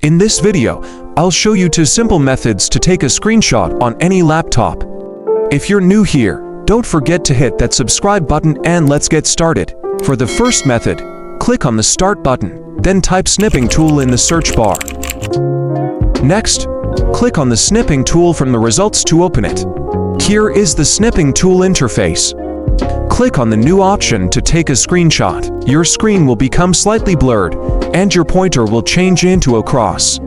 In this video, I'll show you 2 simple methods to take a screenshot on any laptop. If you're new here, don't forget to hit that subscribe button and let's get started. For the first method, click on the Start button, then type Snipping Tool in the search bar. Next, click on the Snipping Tool from the results to open it. Here is the Snipping Tool interface. Click on the new option to take a screenshot. Your screen will become slightly blurred, and your pointer will change into a cross.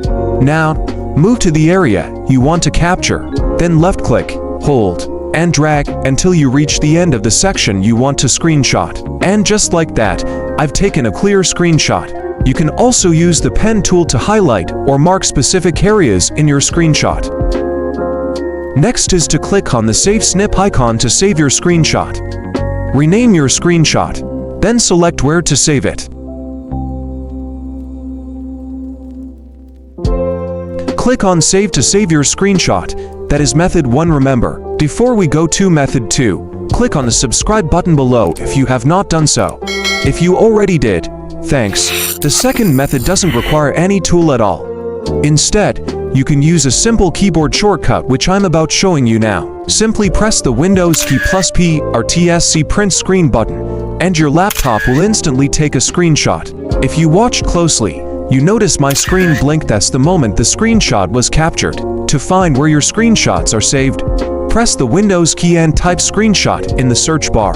Now, move to the area you want to capture, then left-click, hold, and drag until you reach the end of the section you want to screenshot. And just like that, I've taken a clear screenshot. You can also use the pen tool to highlight or mark specific areas in your screenshot. Next is to click on the Save Snip icon to save your screenshot. Rename your screenshot, then select where to save it. Click on Save to save your screenshot. That is method 1. Remember, before we go to method 2, click on the subscribe button below if you have not done so. If you already did, thanks. The second method doesn't require any tool at all. Instead, you can use a simple keyboard shortcut which I'm about showing you now. Simply press the Windows key plus P or TSC print screen button, and your laptop will instantly take a screenshot. If you watched closely, you notice my screen blinked. That's the moment the screenshot was captured. To find where your screenshots are saved, press the Windows key and type screenshot in the search bar.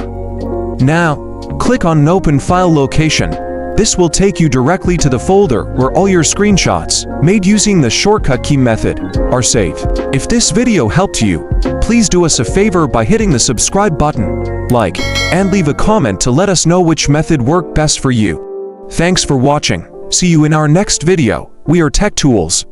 Now, click on Open File Location. This will take you directly to the folder where all your screenshots, made using the shortcut key method, are saved. If this video helped you, please do us a favor by hitting the subscribe button, like, and leave a comment to let us know which method worked best for you. Thanks for watching. See you in our next video. We are Tech Tools.